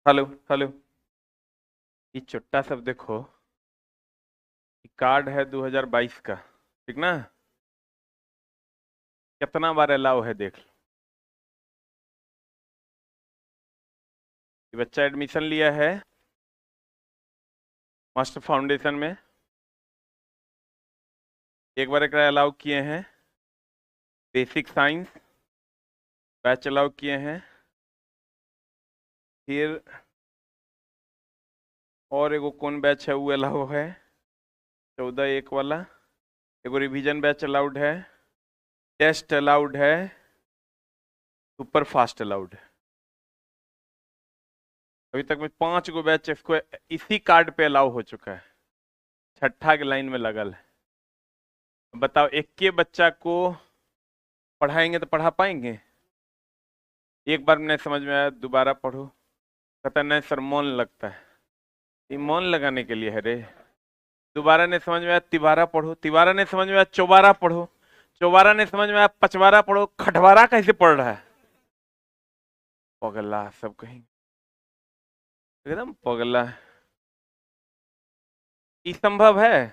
Hello hello. ये चुट्टा सब देखो। ये कार्ड है 2022 का, ठीक ना? कितना बार अलाउ है देख लो। ये बच्चा एडमिशन लिया है मास्टर फाउंडेशन में। एक बार एक अलाउ किए हैं। बेसिक साइंस बैच अलाउ किए हैं। फिर और एगो कौन बैच है वो अलाउ है, 14 1 वाला। एगो रिवीजन बैच अलाउड है। टेस्ट अलाउड है। सुपर फास्ट अलाउड है। अभी तक में 5 गो बैच इसको इसी कार्ड पे अलाउ हो चुका है। छठा के लाइन में लगल है। बताओ, एक के बच्चा को पढ़ाएंगे तो पढ़ा पाएंगे? एक बार नहीं समझ में आया, दोबारा पढ़ो। कहता नहीं सर, मौन लगता है। ये मौन लगाने के लिए है रे। दोबारा नहीं समझ में आया, तिबारा पढ़ो। तिबारा नहीं समझ में आया, चौबारा पढ़ो। चौबारा नहीं समझ में आया, पचवारा पढ़ो। खटवारा कैसे पढ़ रहा है? पगला सब कहीं, एकदम पगला है। ये संभव है?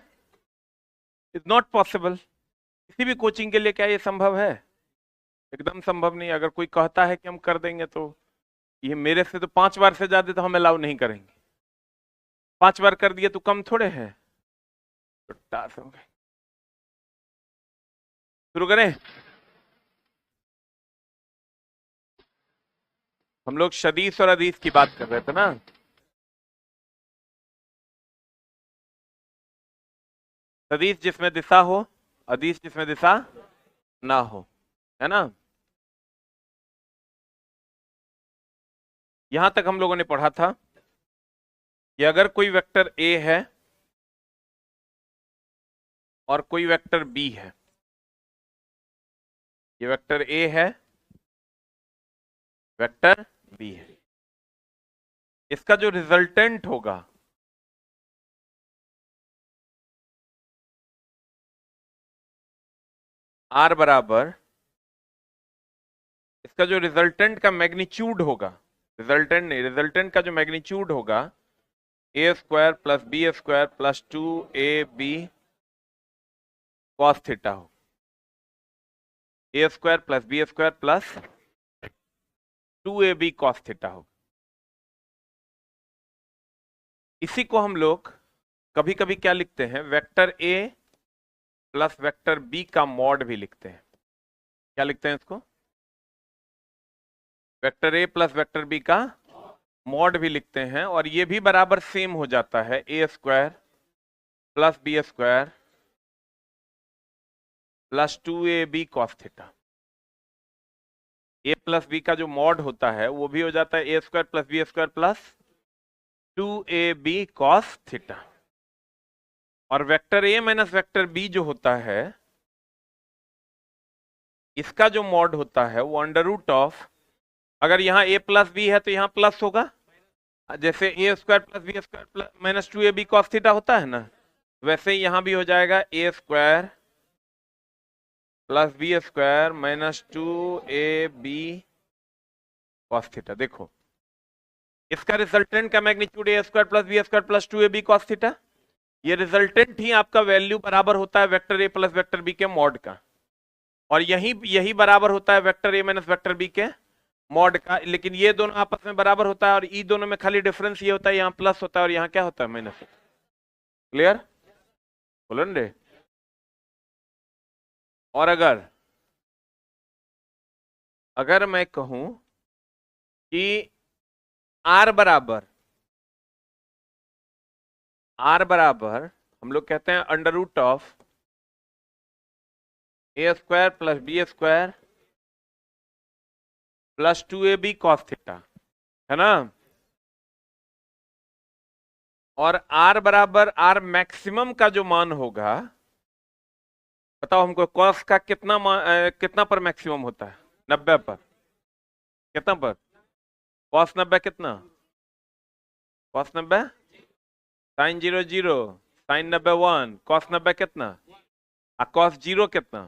Is not possible. किसी भी कोचिंग के लिए क्या ये संभव है? एकदम संभव नहीं। अगर कोई कहता है कि हम कर देंगे तो ये मेरे से तो 5 बार से ज्यादा तो हम अलाउ नहीं करेंगे। 5 बार कर दिए तो कम थोड़े है। शुरू करें। हम लोग शदीस और अदीस की बात कर रहे थे ना। सदीस जिसमें दिशा हो, अदीस जिसमें दिशा ना हो, है ना? यहां तक हम लोगों ने पढ़ा था कि अगर कोई वेक्टर ए है और कोई वेक्टर बी है। ये वेक्टर ए है, वेक्टर बी है। इसका जो रिजल्टेंट होगा, आर बराबर, इसका जो रिजल्टेंट का मैग्नीट्यूड होगा, रिजल्टेंट नहीं, रिजल्टेंट का जो मैग्नीट्यूड होगा, a square plus b square plus 2ab cos theta हो। A square plus b square plus 2ab cos theta हो। इसी को हम लोग कभी कभी क्या लिखते हैं, vector a plus vector b का मॉड भी लिखते हैं। क्या लिखते हैं इसको? Vector a plus vector b का मॉड भी लिखते हैं। और ये भी बराबर सेम हो जाता है, a square plus b square plus 2ab cos theta. A plus b का जो मॉड होता है वो भी हो जाता है a square plus b square plus 2ab cos theta. और vector a minus vector b जो होता है, इसका जो मॉड होता है वो अंडर रूट ऑफ, अगर यहाँ ए प्लस बी है तो यहाँ प्लस होगा। जैसे a square plus b square plus minus 2ab cos theta होता है ना, वैसे ही यहां भी हो जाएगा a square plus b square minus 2ab cos theta. देखो, इसका रिजल्टेंट का magnitude a square plus b square plus 2ab cos theta. ये रिजल्टेंट ही आपका वैल्यू बराबर होता है vector a plus vector b के मॉड का। और यही यही बराबर होता है vector a minus vector b के मॉड का। लेकिन ये दोनों आपस में बराबर होता है और ई दोनों में खाली डिफरेंस ये होता है, यहाँ प्लस होता है और यहाँ क्या होता है, माइनस। क्लियर? बोलो रे। और अगर अगर मैं कहूं कि आर बराबर हम लोग कहते हैं under root of a square plus b square plus 2ab cos theta, है ना? और आर बराबर आर मैक्सिमम का जो मान होगा, बताओ हमको कॉस का कितना पर मैक्सिमम होता है? 90 पर। कितना पर? कॉस 90 कितना? कॉस 90 साइन 0 0, साइन 90 1, कॉस 90 कितना? कॉस 0 कितना?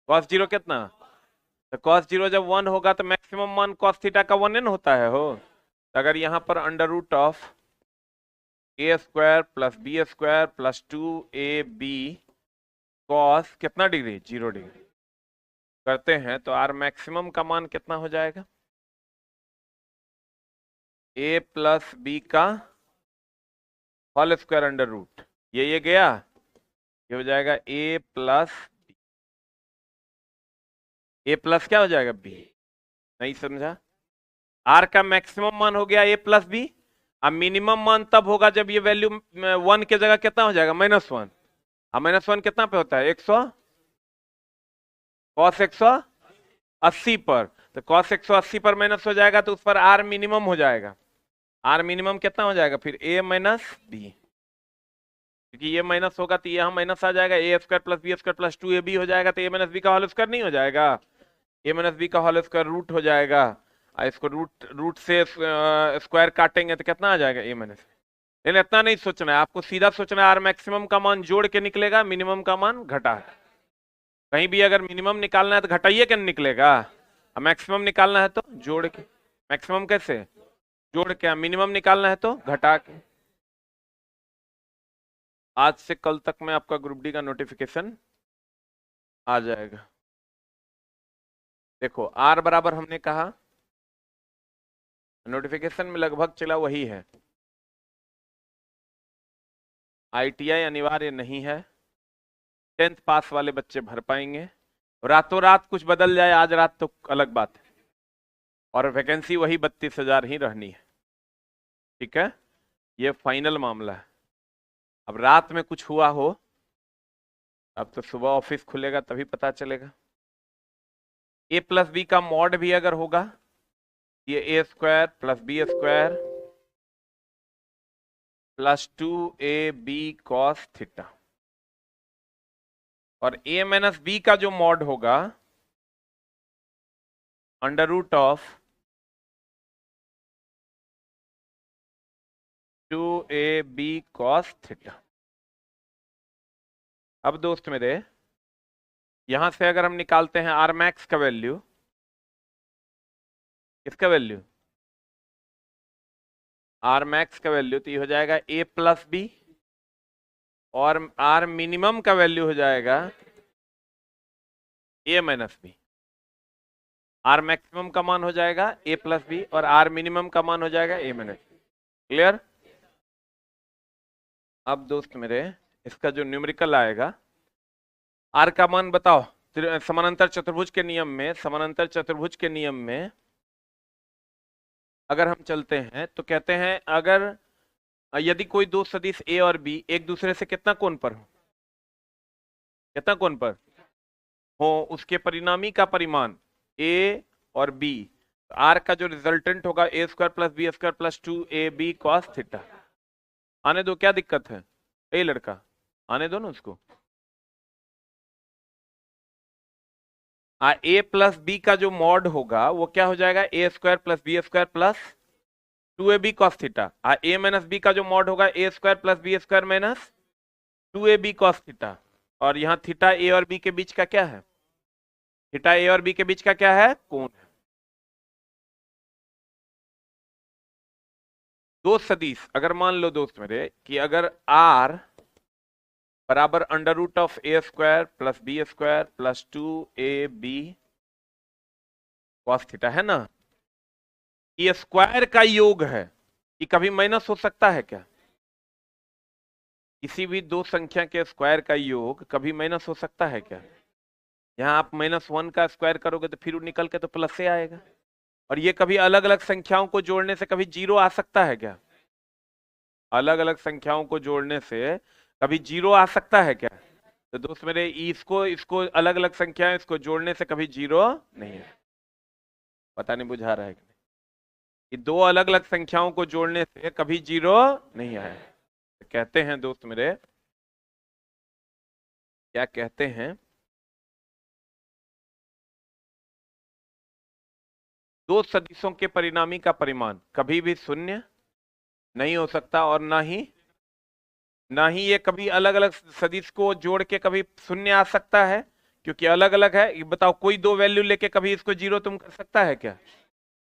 कॉस 0 कितना? तो cos 0 जब 1 होगा तो मैक्सिमम मान cos थीटा का 1n होता है हो। तो अगर यहाँ पर under root of a square plus b square plus 2ab cos कितना डिग्री 0 डिग्री करते हैं तो आर मैक्सिमम का मान कितना हो जाएगा, ए प्लस बी का होल स्क्वायर अंडर रूट, ये गया, ये हो जाएगा ए प्लस क्या हो जाएगा बी। नहीं समझा, आर का मैक्सिमम मान हो गया ए प्लस बी। अब मिनिमम मान तब होगा जब ये वैल्यू 1 के जगह कितना हो जाएगा -1। अब -1 कितना पे होता है 100 cos 180 पर, तो cos 180 पर माइनस हो जाएगा तो उस पर आर मिनिमम हो जाएगा। आर मिनिमम कितना हो जाएगा फिर a माइनस बी, क्योंकि ये माइनस होगा तो यहाँ माइनस आ जाएगा, a square plus b square plus 2ab हो जाएगा, तो a माइनस बी का होल स्क्वायर नहीं हो जाएगा, a माइनस बी का होल स्क्वायर रूट हो जाएगा। इसको रूट से स्क्वायर काटेंगे तो कितना आ जाएगा a माइनस, लेकिन इतना नहीं सोचना है आपको, सीधा सोचना है आर मैक्सिमम का मान जोड़ के निकलेगा, मिनिमम का मान घटा। कहीं भी अगर मिनिमम निकालना है तो घटाइए क्या निकलेगा, अब मैक्सिमम निकालना है तो जोड़ के। मैक्सिमम कैसे जोड़ के, मिनिमम निकालना है तो घटा के। आज से कल तक में आपका ग्रुप डी का नोटिफिकेशन आ जाएगा। देखो आर बराबर हमने कहा, नोटिफिकेशन में लगभग चला वही है, ITI अनिवार्य नहीं है, 10th पास वाले बच्चे भर पाएंगे, रातों रात कुछ बदल जाए आज रात तो अलग बात है, और वैकेंसी वही 32,000 ही रहनी है, ठीक है, ये फाइनल मामला है। अब रात में कुछ हुआ हो, अब तो सुबह ऑफिस खुलेगा तभी पता चलेगा। ए प्लस बी का मॉड भी अगर होगा, ये a square plus b square plus 2ab cos theta, और a माइनस बी का जो मॉड होगा under root of 2ab cos theta. अब दोस्त मेरे यहां से अगर हम निकालते हैं आर मैक्स का वैल्यू, किसका वैल्यू आर मैक्स का वैल्यू, तो ये हो जाएगा a प्लस बी, और आर मिनिमम का वैल्यू हो जाएगा a minus b. R maximum का मान हो जाएगा a प्लस बी और आर मिनिमम का मान हो जाएगा a माइनस बी। क्लियर। अब दोस्त मेरे इसका जो न्यूमेरिकल आएगा, आर का मान बताओ, समानांतर चतुर्भुज के नियम में, समानांतर चतुर्भुज के नियम में अगर हम चलते हैं तो कहते हैं अगर यदि कोई दो सदिश a और b एक दूसरे से कितना कोण पर हो, कितना कोण पर हो, उसके परिणामी का परिमाण a और b, आर का जो रिजल्टेंट होगा a square plus b square plus 2ab cos theta. आने दो, क्या दिक्कत है, ए लड़का आने दो ना उसको। a प्लस बी का जो मॉड होगा वो क्या हो जाएगा, a square plus b square plus 2ab cos theta. a minus b का जो मॉड होगा a square plus b square minus 2ab cos theta. और यहाँ थीटा a और b के बीच का क्या है, थीटा a और b के बीच का क्या है, कोण है। दो सदिश अगर मान लो दोस्त मेरे कि अगर r बराबर under root of a square plus b square plus 2ab cos theta है ना, ये स्क्वायर का योग है, ये कभी माइनस हो सकता है क्या, किसी भी दो संख्या के स्क्वायर का योग कभी माइनस हो सकता है क्या। यहाँ आप -1 का स्क्वायर करोगे तो फिर निकल के तो प्लस से आएगा, और ये कभी अलग अलग संख्याओं को जोड़ने से कभी 0 आ सकता है क्या, अलग अलग संख्याओं को जोड़ने से कभी 0 आ सकता है क्या। तो दोस्त मेरे इसको अलग अलग संख्याएं इसको जोड़ने से कभी 0 नहीं है, पता नहीं बुझा रहा है कि नहीं, कि दो अलग अलग संख्याओं को जोड़ने से कभी 0 नहीं आया। तो कहते हैं दोस्त मेरे, क्या कहते हैं, दो सदिशों के परिणामी का परिमाण कभी भी शून्य नहीं हो सकता, और ना ही ये कभी अलग अलग सदिश को जोड़ के कभी शून्य आ सकता है, क्योंकि अलग अलग है। ये बताओ कोई दो वैल्यू लेके कभी इसको जीरो तुम कर सकता है क्या?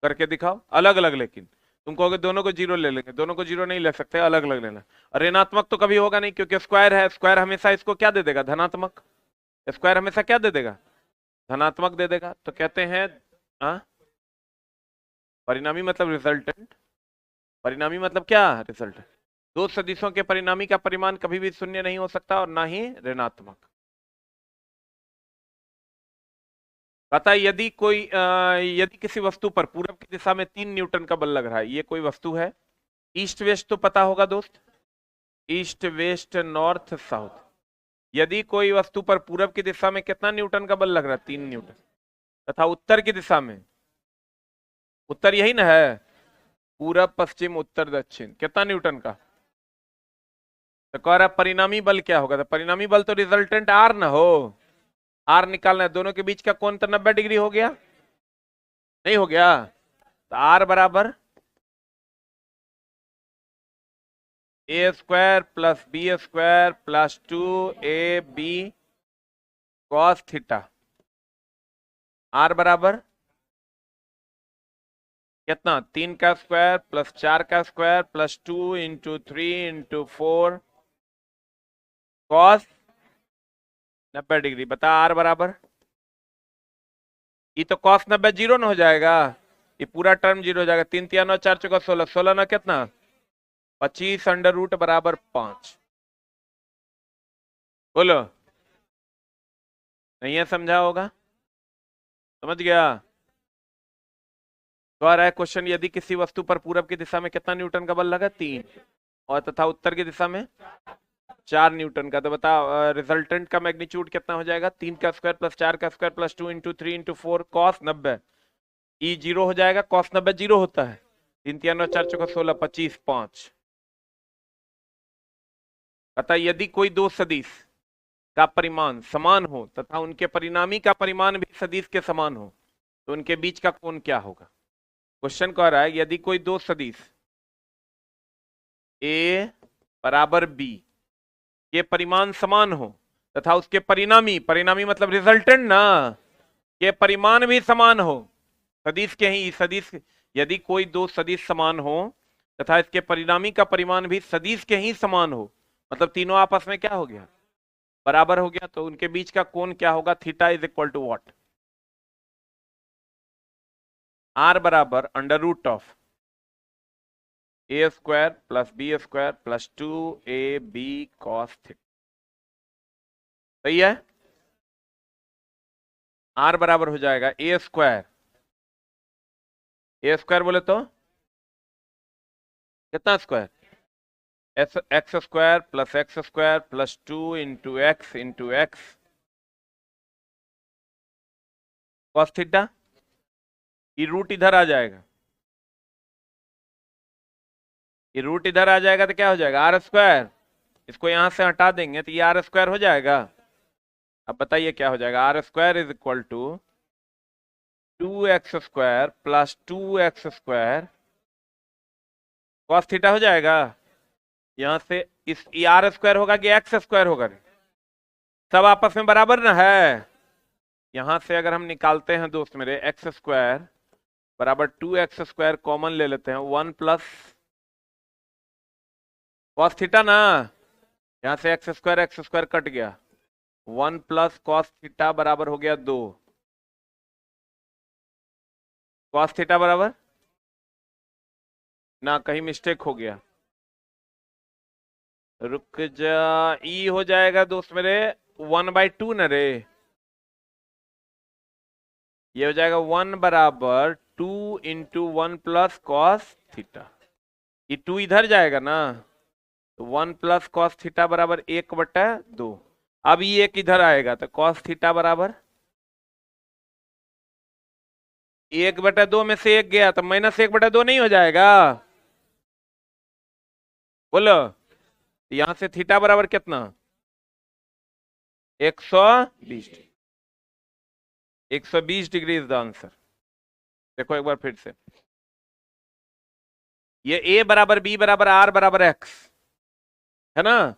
करके दिखाओ अलग अलग, लेकिन तुम कहोगे दोनों को जीरो ले लेंगे, दोनों को जीरो नहीं ले सकते, अलग अलग लेना। और ऋणात्मक तो कभी होगा नहीं, क्योंकि स्क्वायर है, स्क्वायर हमेशा इसको क्या दे देगा? धनात्मक। स्क्वायर हमेशा क्या दे देगा? धनात्मक दे देगा। तो कहते हैं हाँ, परिणामी मतलब रिजल्टेंट। परिणामी मतलब क्या? रिजल्टेंट। दो सदिशों के परिणामी का परिमाण कभी भी शून्य नहीं हो सकता और ना ही ऋणात्मक। पता है यदि कोई यदि किसी वस्तु पर पूरब की दिशा में 3 न्यूटन का बल लग रहा है, ये कोई वस्तु है, ईस्ट वेस्ट तो पता होगा दोस्त, ईस्ट वेस्ट नॉर्थ साउथ। यदि कोई वस्तु पर पूरब की दिशा में कितना न्यूटन का बल लग रहा है? 3 न्यूटन। तथा उत्तर की दिशा में, उत्तर यही ना है, पूरब पश्चिम उत्तर दक्षिण, कितना न्यूटन का? तो कह रहा परिणामी बल क्या होगा? तो परिणामी बल तो रिजल्टेंट आर ना हो, आर निकालना है। दोनों के बीच का कोण तो 90 डिग्री हो गया, नहीं हो गया? तो आर बराबर a square plus b square plus 2ab cos theta. R बराबर कितना? 3 का स्क्वायर प्लस 4 का square plus 2 into 3 into 4 cos 90 degree. बता आर बराबर, ये तो कॉस 90 जीरो न हो जाएगा, ये पूरा टर्म जीरो हो जाएगा। 3 3 9 4 चौका 16, 16 ना कितना? 25 अंडर रूट बराबर 5। बोलो, नहीं है समझा होगा? समझ गया? तो आ रहा है क्वेश्चन, यदि किसी वस्तु पर पूरब की दिशा में कितना न्यूटन का बल लगा? 3, और तथा उत्तर की दिशा में 4 न्यूटन का। तो बता रिजल्टेंट का मैग्नीट्यूड कितना हो जाएगा? 3 का स्क्वायर प्लस 4 का square plus 2 into 3 into 4 cos 90। E zero हो जाएगा, कॉस 90 जीरो होता है। 3 3 9 4 चौका 16, 25 5। अतः यदि कोई दो सदिश का परिमाण समान हो तथा उनके परिणामी का परिमाण भी सदिश के समान हो, तो उनके बीच का कोण क्या होगा? क्वेश्चन कह रहा है यदि कोई दो सदिश ए बराबर बी के परिमाण समान हो तथा उसके परिणामी, परिणामी मतलब रिजल्टेंट ना, के परिमाण भी समान हो, सदिश के ही सदिश, यदि कोई दो सदिश समान हो तथा इसके परिणामी का परिमाण भी सदिश के ही समान हो, मतलब तीनों आपस में क्या हो गया? बराबर हो गया। तो उनके बीच का कोण क्या होगा? Theta is equal to what? R बराबर under root of a square plus b square plus 2ab cos theta. सही है? आर बराबर हो जाएगा ए स्क्वायर, ए स्क्वायर बोले तो कितना square? X square plus 2 into x cos theta. ये रूट इधर आ जाएगा, ये रूट इधर आ जाएगा तो क्या हो जाएगा? R square. इसको यहां से हटा देंगे तो ये आर स्क्वायर हो जाएगा। अब बताइए क्या हो जाएगा? R square is equal to 2x square plus 2x square cos theta हो जाएगा। यहां से इस आर स्क्वायर होगा कि एक्स स्क्वायर होगा? सब आपस में बराबर ना है। यहां से अगर हम निकालते हैं दोस्त मेरे एक्स स्क्वायर बराबर 2x स्क्वायर कॉमन ले लेते हैं, 1 प्लस कॉस थीटा ना, यहां से एक्स स्क्वायर कट गया, 1 प्लस कॉस थीटा बराबर हो गया 2। कॉस थीटा बराबर ना, कहीं मिस्टेक हो गया, रुक जा, ई हो जाएगा दोस्त मेरे 1/2 न रे, ये हो जाएगा 1 बराबर 2 इंटू 1 प्लस कॉस थीटा। ये 2 इधर जाएगा ना, तो 1 प्लस कॉस थीटा बराबर 1/2। अब ये एक इधर आएगा तो कॉस थीटा बराबर 1/2 में से एक गया तो -1/2 नहीं हो जाएगा? बोलो, यहां से थीटा बराबर कितना? 120 degree. 120 degree is the answer. देखो एक बार फिर से, ये a बराबर b बराबर r बराबर x है ना,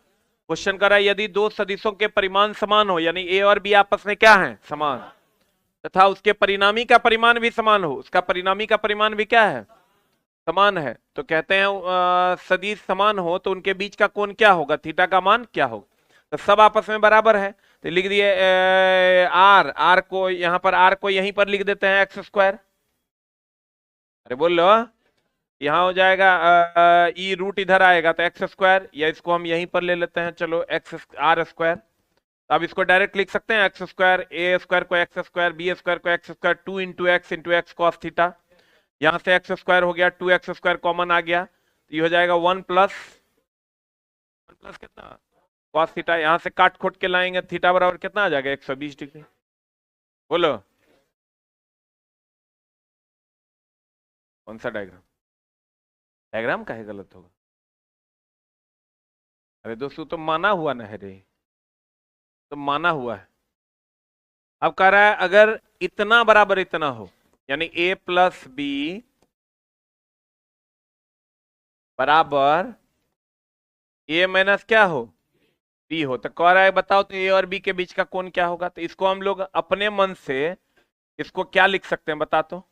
क्वेश्चन कर रहा है यदि दो सदिशों के परिमाण समान हो, यानी ए और बी आपस में क्या है, समान, तथा उसके परिणामी का परिमाण भी समान हो, उसका परिणामी का परिमाण भी क्या है, समान है, तो कहते हैं सदिश समान हो तो उनके बीच का कोण क्या होगा, थीटा का मान क्या होगा। तो सब आपस में बराबर है तो लिख दिए आर को यहां पर, आर को यहीं पर लिख देते हैं एक्स स्क्वायर। अरे बोल लो, यहाँ हो जाएगा ई रूट इधर आएगा तो एक्स स्क्वायर, या इसको हम यहीं पर ले लेते हैं, चलो एक्स आर स्क्वायर। तो अब इसको डायरेक्ट लिख सकते हैं एक्स स्क्वायर, ए स्क्वायर को एक्स स्क्वायर, बी स्क्वायर को x square, 2 into x cos theta. यहां से एक्स स्क्वायर हो गया, 2x स्क्वायर कॉमन आ गया तो ये हो जाएगा 1 प्लस कितना कॉस थीटा। यहां से काट खोट के लाएंगे, थीटा बराबर कितना आ जाएगा 120 डिग्री। बोलो कौन सा डायग्राम, डायग्राम काहे गलत होगा। अरे दोस्तों तो माना हुआ ना है रे, तो माना हुआ है। अब कह रहा है अगर इतना बराबर इतना हो, यानी a प्लस बी बराबर a माइनस क्या हो, b हो, तो कह रहा है बताओ तो a और b के बीच का कोण क्या होगा। तो इसको हम लोग अपने मन से इसको क्या लिख सकते हैं बता तो,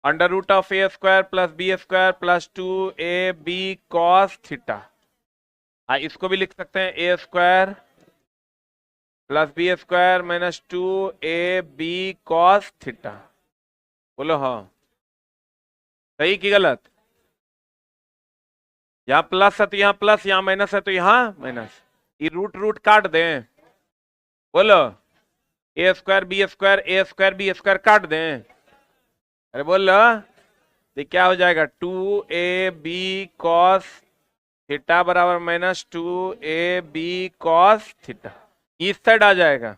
under root of a square plus b square plus 2ab cos theta. हाँ इसको भी लिख सकते हैं a square plus b square minus 2ab cos theta. बोलो हाँ सही कि गलत। यहाँ प्लस है तो यहाँ प्लस, यहाँ माइनस है तो यहाँ माइनस, ये रूट रूट काट दें। बोलो ए स्क्वायर बी स्क्वायर, ए स्क्वायर बी स्क्वायर काट दें। अरे बोलो तो क्या हो जाएगा 2ab कॉस थीटा बराबर माइनस 2ab कॉस थीटा। इस साइड आ जाएगा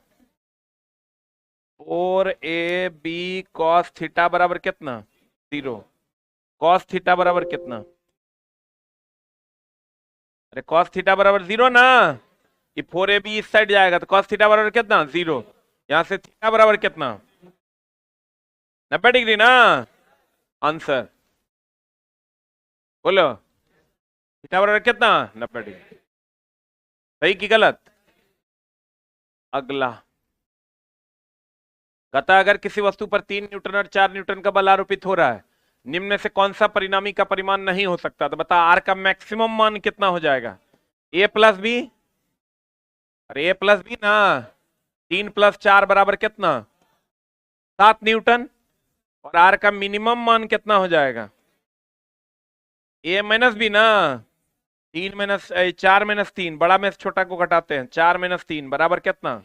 4ab कॉस थीटा बराबर कितना 0, कॉस थीटा बराबर कितना, अरे कॉस थीटा बराबर 0 ना, ये 4ab इस साइड जाएगा तो कॉस थीटा बराबर कितना 0, यहां से थीटा बराबर कितना 90 डिग्री ना आंसर। बोलो थीटा बराबर कितना 90 डिग्री, सही कि गलत। अगला कहता अगर किसी वस्तु पर 3 न्यूटन और 4 न्यूटन का बल आरोपित हो रहा है, निम्न में से कौन सा परिणामी का परिमाण नहीं हो सकता। तो बता आर का मैक्सिमम मान कितना हो जाएगा, ए प्लस बी, अरे ए प्लस बी ना, 3 प्लस 4 बराबर कितना 7 न्यूटन, और आर का मिनिमम मान कितना हो जाएगा ए माइनस बी ना, 3 माइनस 4 माइनस 3, बड़ा में से छोटा को घटाते हैं, 4 माइनस 3 बराबर कितना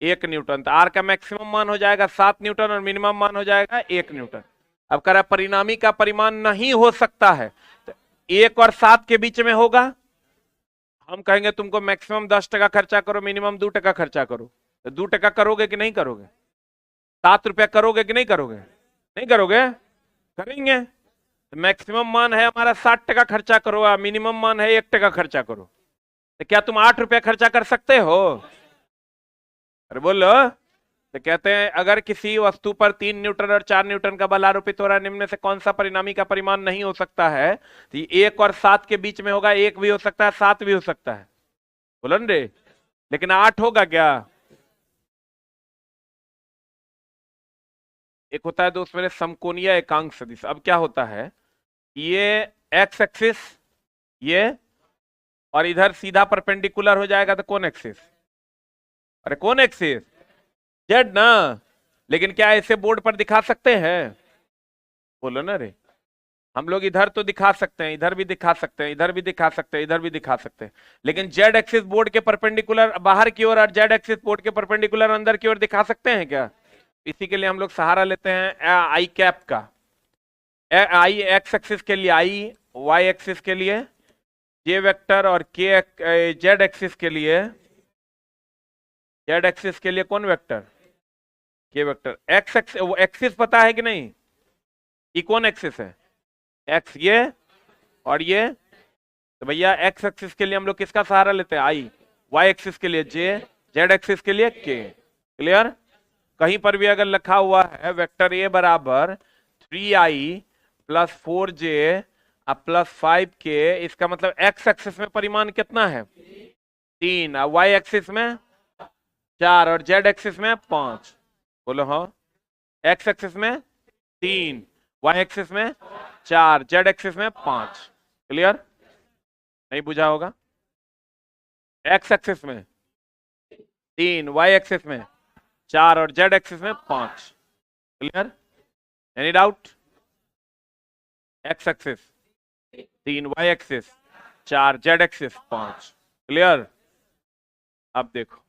1 न्यूटन। तो आर का मैक्सिमम मान हो जाएगा 7 न्यूटन और मिनिमम मान हो जाएगा 1 न्यूटन। अब कह रहा परिणामी का परिमाण नहीं हो सकता है, तो 1 और 7 के बीच में होगा। हम कहेंगे तुमको मैक्सिमम 10% खर्चा करो, मिनिमम 2% खर्चा करो, तो 2% करोगे कि नहीं करोगे, 7 रुपया करोगे कि नहीं करोगे, नहीं करोगे, करेंगे। तो मैक्सिमम मान है हमारा 60% खर्चा करो, मिनिमम मान है 1% खर्चा करो, तो क्या तुम 8 रुपया खर्चा कर सकते हो। अरे बोलो, तो कहते हैं अगर किसी वस्तु पर 3 न्यूटन और 4 न्यूटन का बल आरोपित हो रहा है, निम्न में से कौन सा परिणामी का परिमाण नहीं हो सकता है। तो 1 और 7 के बीच में होगा, 1 भी हो सकता है 7 भी हो सकता है, बोलो रे, लेकिन 8 होगा क्या। एक होता है दोस्त मेरे समकोणीय एकांक सदिश। अब क्या होता है, ये एक्स एक्सिस ये, और इधर सीधा परपेंडिकुलर हो जाएगा तो कौन एक्सिस, अरे कौन एक्सिस जेड ना, लेकिन क्या ऐसे बोर्ड पर दिखा सकते हैं, बोलो ना रे। हम लोग इधर तो दिखा सकते हैं, इधर भी दिखा सकते हैं, इधर भी दिखा सकते हैं, इधर भी दिखा सकते हैं, लेकिन जेड एक्सिस बोर्ड के परपेंडिकुलर बाहर की ओर और जेड एक्सिस बोर्ड के परपेंडिकुलर अंदर की ओर दिखा सकते हैं क्या। इसी के लिए हम लोग सहारा लेते हैं आई कैप का, आई एक्स एक्सिस के लिए आई, वाई एक्सिस के लिए जे वेक्टर, और के जेड एक्सिस के लिए, जेड एक्सिस के लिए कौन वेक्टर के वेक्टर। एक्स एक्सिस पता है कि नहीं, ये कौन एक्सिस है एक्स, ये और ये, तो भैया एक्स एक्सिस के लिए हम लोग किसका सहारा लेते हैं आई, वाई एक्सिस के लिए जे, जेड एक्सिस के लिए के। क्लियर। कहीं पर भी अगर लिखा हुआ है वेक्टर ए बराबर 3i प्लस 4j अब +5k, इसका मतलब x एक्सिस में परिमाण कितना है 3, और y एक्सिस में 4 और z एक्सिस में 5। बोलो हाँ, x एक्सिस में 3, y एक्सिस में 4, z एक्सिस में 5। क्लियर? नहीं बुझा होगा? x एक्सिस में 3, y एक्सिस में 4 और z एक्सिस में 5। Clear? Any doubt? x axis 3, y axis 4, z axis 5। Clear? अब देखो,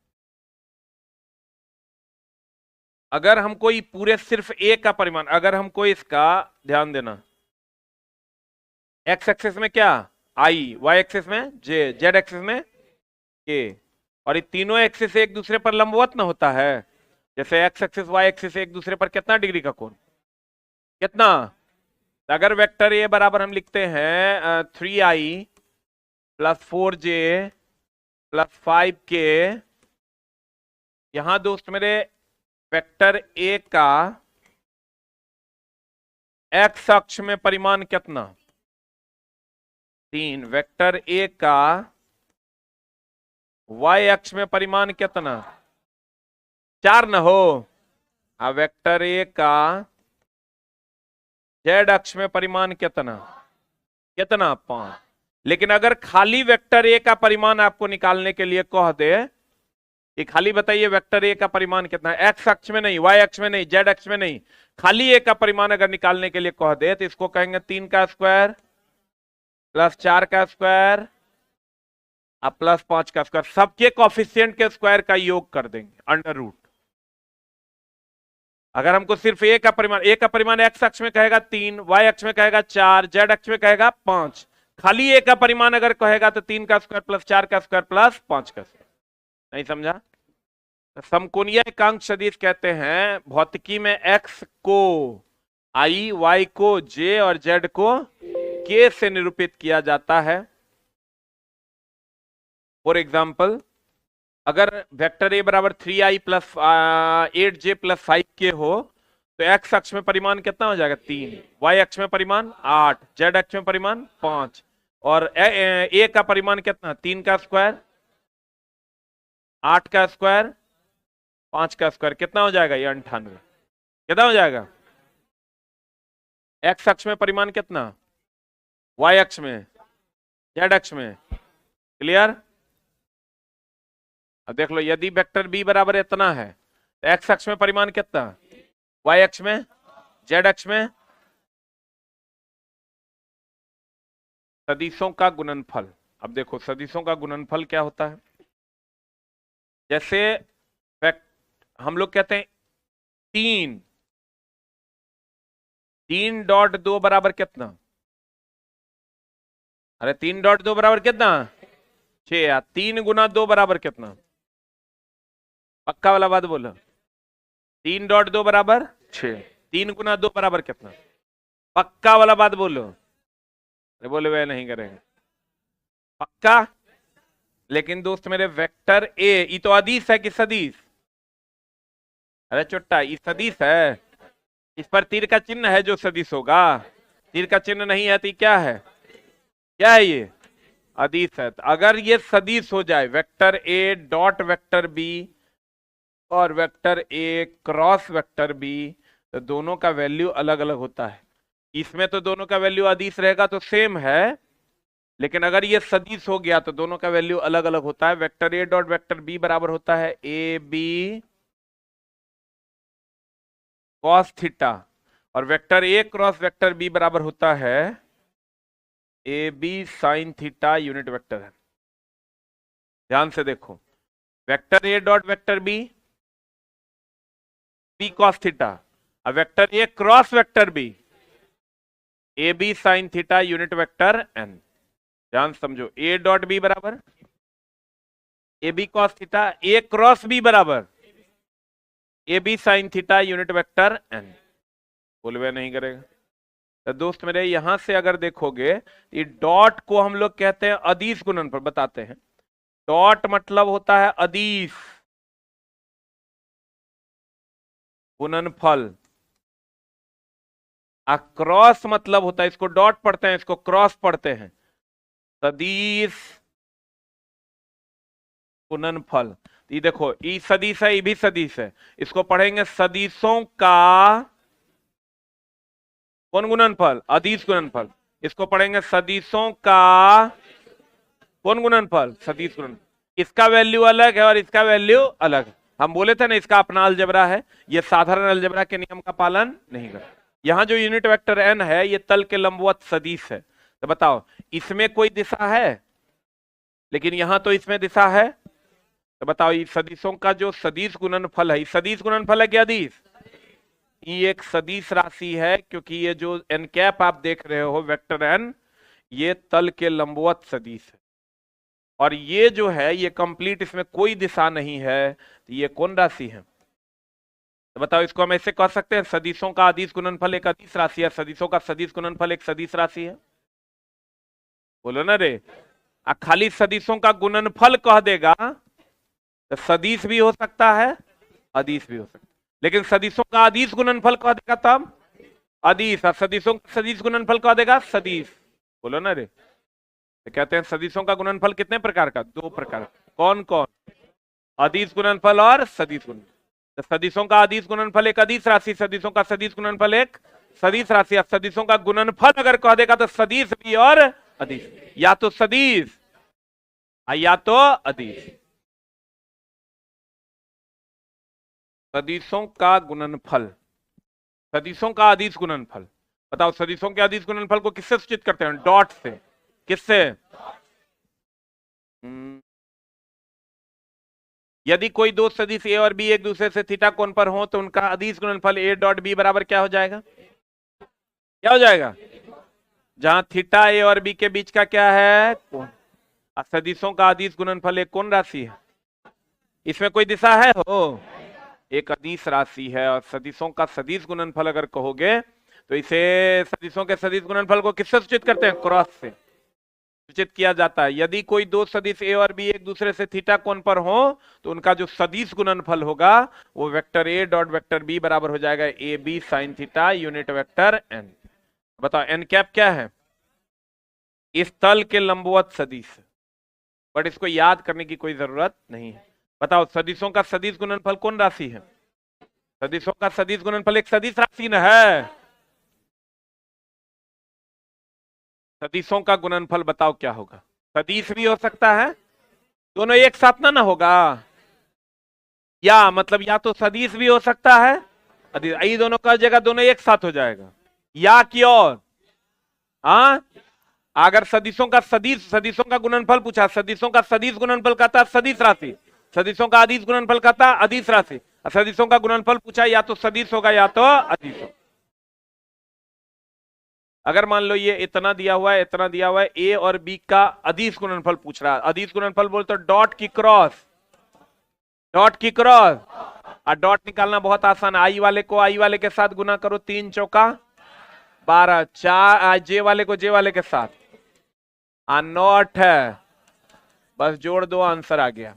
अगर हमको ये पूरे सिर्फ a का परिमाण, अगर हमको इसका ध्यान देना, x एक्सिस में क्या i, y एक्सिस में j, z एक्सिस में k, और ये तीनों एक्सिस एक दूसरे पर लंबवत ना होता है। जैसे x एक्सिस y एक्सिस एक दूसरे पर कितना डिग्री का कोण, कितना? अगर वेक्टर ए बराबर हम लिखते हैं 3i + 4j + 5k, यहां दोस्त मेरे वेक्टर ए का x अक्ष में परिमाण कितना 3, वेक्टर ए का y अक्ष में परिमाण कितना 4 न हो, वेक्टर ए का z अक्ष में परिमाण कितना 5। लेकिन अगर खाली वेक्टर ए का परिमाण आपको निकालने के लिए कह दे कि खाली बताइए वेक्टर ए का परिमाण कितना है, x अक्ष में नहीं, y अक्ष में नहीं, z अक्ष में नहीं, खाली ए का परिमाण अगर निकालने के लिए कह दे तो इसको कहेंगे 3 का स्क्वायर + 4 का स्क्वायर अब +5 का स्क्वायर, सबके कॉफिशिएंट के स्क्वायर का योग कर देंगे अंडर रूट। अगर हमको सिर्फ ए का परिमाण x अक्ष में कहेगा 3, y अक्ष में कहेगा 4, z अक्ष में कहेगा 5, खाली ए का परिमाण अगर कहेगा तो 3 का स्क्वायर + 4 का स्क्वायर + 5 का स्क्वायर। नहीं समझा? समकोणीय एकांक सदिश कहते हैं भौतिकी में x को i, y को j और z को k से निरूपित किया जाता है। फॉर एग्जाम्पल, अगर वेक्टर ए बराबर 3i + 8j + 5k हो तो x अक्ष में परिमाण कितना हो जाएगा 3, y अक्ष में परिमाण 8, z अक्ष में परिमाण 5, और a का परिमाण कितना 3 का स्क्वायर 8 का स्क्वायर 5 का स्क्वायर, कितना हो जाएगा ये 98। कितना हो जाएगा? x अक्ष में परिमाण कितना, y अक्ष में, z अक्ष में। क्लियर? अब देख लो, यदि वेक्टर b बराबर इतना है तो x अक्ष में परिमाण कितना, y अक्ष में, z अक्ष में सदिशों का गुणनफल। अब देखो सदिशों का गुणनफल क्या होता है, जैसे हम लोग कहते हैं 3.2 बराबर कितना, अरे 3.2 बराबर कितना 6, या 3 × 2 बराबर कितना, पक्का वाला बात बोलो, 3.2 बराबर 6, 3 × 2 बराबर कितना, पक्का वाला बात बोलो। अरे बोले वह नहीं करेंगे पक्का। लेकिन दोस्त मेरे वेक्टर ए ये तो अदिश है कि सदिश, अरे चुट्टा ये सदिश है, इस पर तीर का चिन्ह है जो सदिश होगा, तीर का चिन्ह नहीं है तो क्या है, क्या है ये अदिश है। तो अगर ये सदिश हो जाए vector a dot vector b और vector a cross vector b, तो दोनों का वैल्यू अलग अलग होता है। इसमें तो दोनों का वैल्यू अदिश रहेगा तो सेम है, लेकिन अगर ये सदिश हो गया तो दोनों का वैल्यू अलग अलग होता है। Vector a dot vector b बराबर होता है ए बी कॉस थीटा, और vector a cross vector b बराबर होता है a b sine theta, unit vector है। ध्यान से देखो, vector a dot vector b b cos theta, और vector a cross vector b a b sine theta, unit vector n. ध्यान समझो, ए डॉट बी बराबर a b cos theta, a cross b बराबर a b sine theta, unit vector n. बोलवे नहीं करेगा। तो दोस्त मेरे यहां से अगर देखोगे, ये डॉट को हम लोग कहते हैं अदिश गुणनफल, बताते हैं। डॉट मतलब होता है अदिश गुणनफल। अक्रॉस मतलब होता है, इसको डॉट पढ़ते हैं, इसको क्रॉस पढ़ते हैं, सदिश गुणनफल। ये देखो, ई सदिश है, ई भी सदिश है, इसको पढ़ेंगे सदिशों का कौन गुणनफल? अदिश गुणनफल। इसको पढ़ेंगे सदिशों का कौन गुणनफल? सदिश गुणनफल। इसका वैल्यू अलग है और इसका वैल्यू अलग है। हम बोले थे ना इसका अपना अलजेब्रा है, ये साधारण अलजेब्रा के नियम का पालन नहीं करता। यहां जो यूनिट वेक्टर n है ये तल के लंबवत सदिश है। तो बताओ इसमें कोई दिशा है, लेकिन यहां तो इसमें दिशा है। तो बताओ ये सदिशों का जो सदिश गुणनफल है, सदिश गुणनफल है क्या अदिश? ये एक सदिश राशि है, क्योंकि ये जो एन कैप आप देख रहे हो वेक्टर एन, ये तल के लंबवत सदिश है, और ये जो है ये कंप्लीट, इसमें कोई दिशा नहीं है, तो ये कौन राशि है? तो बताओ इसको हम ऐसे कह सकते हैं, सदिशों का अदिश गुणनफल एक अदिश राशि है, सदिशों का सदिश गुणनफल एक सदिश राशि है। बोलो ना रे। खाली सदिशों का गुणनफल कह देगा तो सदिश भी हो सकता है, अदिश भी हो सकता है, लेकिन सदिशों का अदिश गुणनफल कह देगा तब अदिश, और सदिशों का सदिश गुणनफल कह देगा सदिश। बोलो ना रे। तो कहते हैं सदिशों का गुणनफल कितने प्रकार का? दो प्रकार। कौन कौन? अदिश गुणनफल और सदिश गुणनफल। तो सदिशों का अदिश गुणनफल एक अदिश राशि, सदिशों का सदिश गुणनफल एक सदिश राशि। सदिशों का गुणनफल अगर कह देगा तो सदिश भी और अदिश, या तो सदिश या तो अदिश। सदिशों का गुणनफल, सदिशों का अदिश गुणनफल। बताओ सदिशों के अदिश गुणनफल को किससे सूचित करते हैं? डॉट से। किससे? यदि कोई दो सदिश ए और बी एक दूसरे से थीटा कोण पर हो तो उनका अदिश गुणनफल ए डॉट बी बराबर क्या हो जाएगा? क्या हो जाएगा? जहां थीटा ए और बी के बीच का क्या है? कोण। सदिशों का अदिश गुणनफल एक कौन राशि है? इसमें कोई दिशा है हो? एक अदिश राशि है, और सदिशों का सदिश गुणनफल अगर कहोगे तो इसे सदिशों के सदिश गुणनफल को किससे सूचित करते हैं? क्रॉस से सूचित किया जाता है। यदि कोई दो सदिश ए और बी एक दूसरे से थीटा कोण पर हो तो उनका जो सदिश गुणनफल होगा वो vector a dot vector b बराबर हो जाएगा a b sine theta unit vector n. बताओ एन कैप क्या है? इस तल के लंबवत सदिश, बट इसको याद करने की कोई जरूरत नहीं है। बताओ सदिशों का सदिश गुणनफल कौन राशि है? सदिशों का सदिश गुणनफल एक सदिश राशि न है। सदिशों का गुणनफल बताओ क्या होगा? सदिश भी हो सकता है, दोनों एक साथ ना होगा, या मतलब या तो सदिश भी हो सकता है, ये दोनों का जगह दोनों एक साथ हो जाएगा, या की और हाँ, अगर सदिशों का सदिशों का गुणनफल पूछा, सदिशों का सदिश गुणनफल कहता है सदिश राशि, सदिशों का अदिश गुणनफल कहता है अदिश राशि। सदिशों का गुणनफल पूछा या तो सदिश होगा या तो अदिश होगा। अगर मान लो ये इतना दिया हुआ है, इतना दिया हुआ है, ए और बी का अदिश गुणनफल पूछ रहा है, अदिश गुणनफल बोलते तो डॉट की क्रॉस, डॉट की क्रॉस। और डॉट निकालना बहुत आसान, आई वाले को आई वाले के साथ गुना करो, 3 चौका 12, 4 जे वाले को जे वाले के साथ, नॉट है, बस जोड़ दो, आंसर आ गया,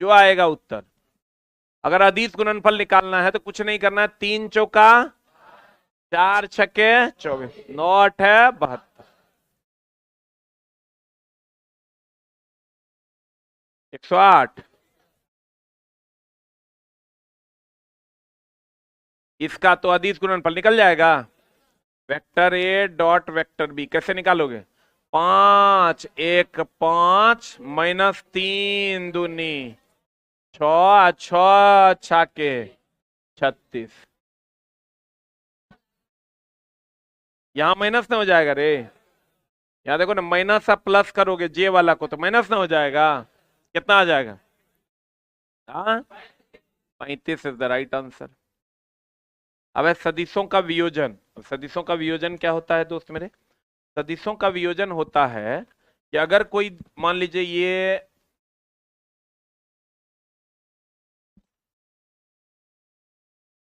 जो आएगा उत्तर। अगर अदिश गुणनफल निकालना है तो कुछ नहीं करना है, 3 चौका 4 छक्के 24, नॉट है 72, 108। इसका तो अदिश गुणनफल निकल जाएगा, vector a dot vector b. कैसे निकालोगे? 5 1 5 माइनस 3 दूनी 6 6 छाके 36, यहां माइनस ना हो जाएगा रे? यहां देखो ना, माइनस आप प्लस करोगे जे वाला को तो माइनस ना हो जाएगा, कितना आ जाएगा? 35 इज द राइट आंसर। अब है सदिशों का वियोजन। सदिशों का वियोजन क्या होता है दोस्त मेरे? सदिशों का वियोजन होता है कि अगर कोई मान लीजिए ये